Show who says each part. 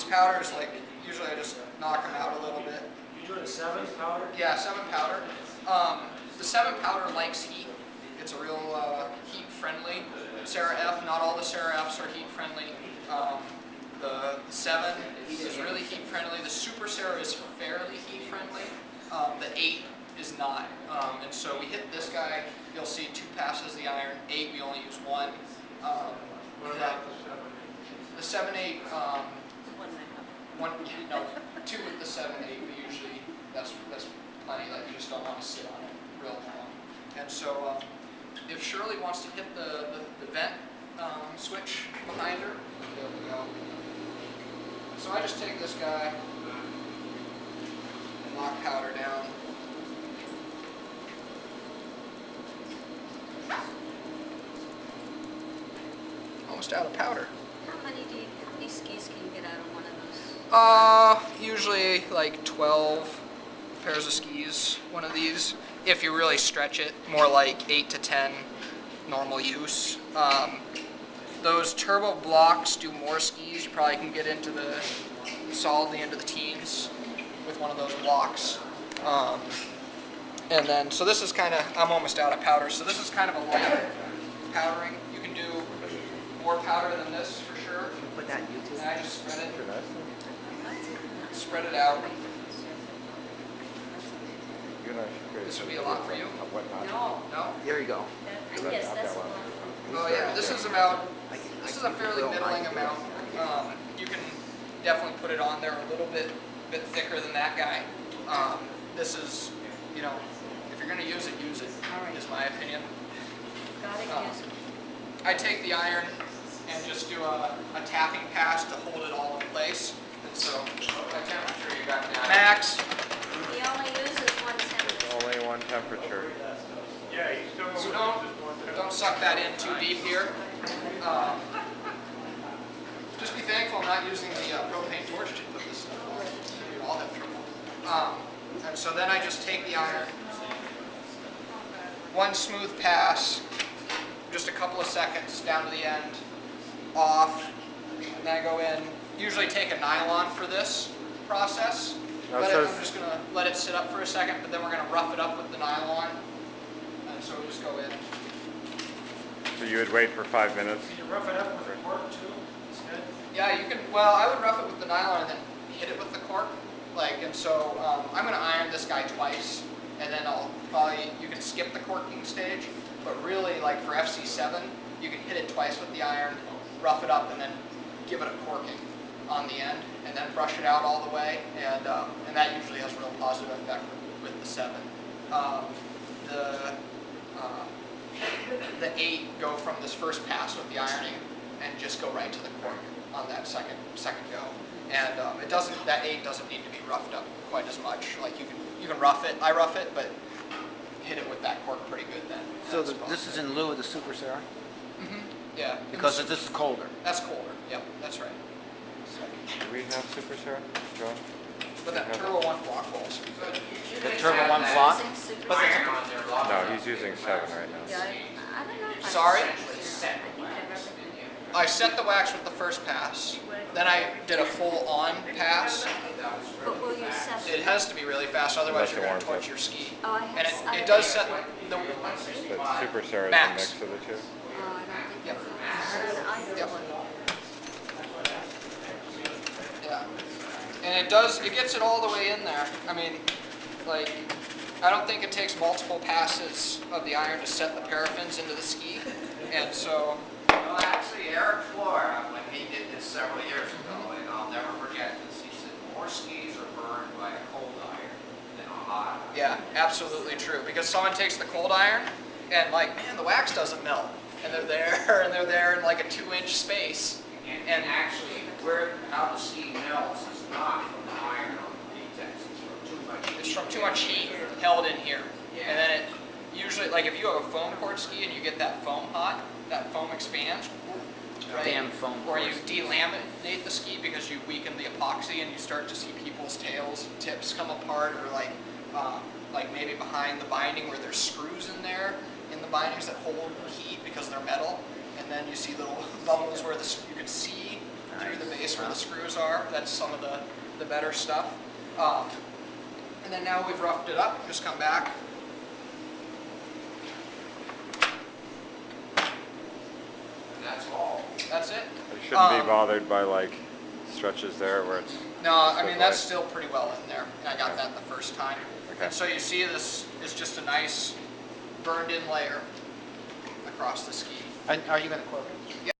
Speaker 1: powders, like, usually I just knock them out a little bit.
Speaker 2: You doing a 7 powder?
Speaker 1: Yeah, 7 powder. The 7 powder likes heat. It's a real heat-friendly Serra F. Not all the Serra Fs are heat-friendly. The 7 is really heat-friendly. The Super Serra is fairly heat-friendly. The 8 is not. And so we hit this guy. You'll see 2 passes of the iron. 8, we only use 1.
Speaker 2: What about the 7?
Speaker 1: The 7-8, no, 2 with the 7-8, but usually that's plenty. Like, you just don't want to sit on it real long. And so if Shirley wants to hit the vent switch behind her, there we go. So I just take this guy and knock powder down. Almost out of powder.
Speaker 3: How many skis can you get out of one of those?
Speaker 1: Usually like 12 pairs of skis, one of these. If you really stretch it, more like 8 to 10 normal use. Those turbo blocks do more skis. You probably can get into the solidly into the teens with one of those blocks. And then, so this is kind of, I'm almost out of powder, so this is kind of a light powdering. You can do more powder than this for sure.
Speaker 4: Put that in YouTube.
Speaker 1: And I just spread it out. This would be a lot for you.
Speaker 3: No.
Speaker 1: No?
Speaker 4: There you go.
Speaker 3: Yes, that's a lot.
Speaker 1: Oh yeah, this is a fairly middling amount. You can definitely put it on there a little bit thicker than that guy. This is, you know, if you're going to use it, is my opinion.
Speaker 3: Got it, yes.
Speaker 1: I take the iron and just do a tapping pass to hold it all in place. And so, what temperature you got now? Max.
Speaker 3: He only uses one temperature.
Speaker 5: Only one temperature.
Speaker 2: Yeah, you still
Speaker 1: So don't suck that in too deep here. Just be thankful I'm not using the propane torch to put this stuff on. We'd all have trouble. And so then I just take the iron, one smooth pass, just a couple of seconds down to the end, off, and then I go in. Usually take a nylon for this process. I'm just going to let it sit up for a second, but then we're going to rough it up with the nylon. And so we just go in.
Speaker 5: So you would wait for 5 minutes?
Speaker 2: Can you rough it up with a cork too instead?
Speaker 1: Yeah, you can. Well, I would rough it with the nylon and then hit it with the cork. And so I'm going to iron this guy twice, and then you can skip the corking stage, but really, like for FC7, you can hit it twice with the iron, rough it up, and then give it a corking on the end, and then brush it out all the way, and that usually has a real positive effect with the 7. The 8 go from this first pass with the ironing and just go right to the cork on that second go. And that 8 doesn't need to be roughed up quite as much. Like you can rough it. I rough it, but hit it with that cork pretty good then.
Speaker 4: So this is in lieu of the Super Serra?
Speaker 1: Mm-hmm. Yeah.
Speaker 4: Because this is colder.
Speaker 1: That's colder. Yep, that's right.
Speaker 5: Do we have Super Serra, John?
Speaker 1: But that Turbo 1 block balls.
Speaker 4: The Turbo 1 block?
Speaker 5: No, he's using 7 right now.
Speaker 3: Yeah, I don't know if
Speaker 1: Sorry?
Speaker 3: I think I've ever
Speaker 1: I set the wax with the first pass. Then I did a full-on pass.
Speaker 3: But will you set?
Speaker 1: It has to be really fast, otherwise
Speaker 5: Unless
Speaker 1: you're
Speaker 5: it
Speaker 1: going to
Speaker 5: warms
Speaker 1: torch
Speaker 5: up.
Speaker 1: your ski.
Speaker 3: Oh, I
Speaker 1: And
Speaker 3: have.
Speaker 1: it does set the...
Speaker 5: But Super Serra is a
Speaker 1: Max.
Speaker 5: mix of the two?
Speaker 3: Oh, I don't think
Speaker 1: Yep.
Speaker 3: that's
Speaker 1: Yep.
Speaker 3: one.
Speaker 1: Yeah. And it gets it all the way in there. I mean, like, I don't think it takes multiple passes of the iron to set the paraffins into the ski. And so...
Speaker 6: Well, actually, Eric Flora, when he did this several years ago, and I'll never forget this, he said more skis are burned by a cold iron than a hot iron.
Speaker 1: Yeah, absolutely true. Because someone takes the cold iron and like, man, the wax doesn't melt. And they're there in like a 2-inch space.
Speaker 6: And actually, how the ski melts is not from the iron on the V-Tex.
Speaker 1: It's from too much heat held in here.
Speaker 6: Yeah.
Speaker 1: And then it usually, like if you have a foam cord ski and you get that foam hot, that foam expands. Right?
Speaker 4: Damn foam
Speaker 1: Or
Speaker 4: cord
Speaker 1: you
Speaker 4: skis.
Speaker 1: delaminate the ski because you weaken the epoxy and you start to see people's tails, tips come apart, or like maybe behind the binding where there's screws in there in the bindings that hold heat because they're metal, and then you see little bubbles where you can see through the base where the screws are. That's some of the better stuff. And then now we've roughed it up, just come back.
Speaker 6: And that's all.
Speaker 1: That's it.
Speaker 5: You shouldn't be bothered by like stretches there where it's.
Speaker 1: No, I mean, that's
Speaker 5: light.
Speaker 1: still pretty well in there. And I got that the first time.
Speaker 5: Okay.
Speaker 1: And so you see this is just a nice burned in layer across the ski.
Speaker 4: And are you going to quote it?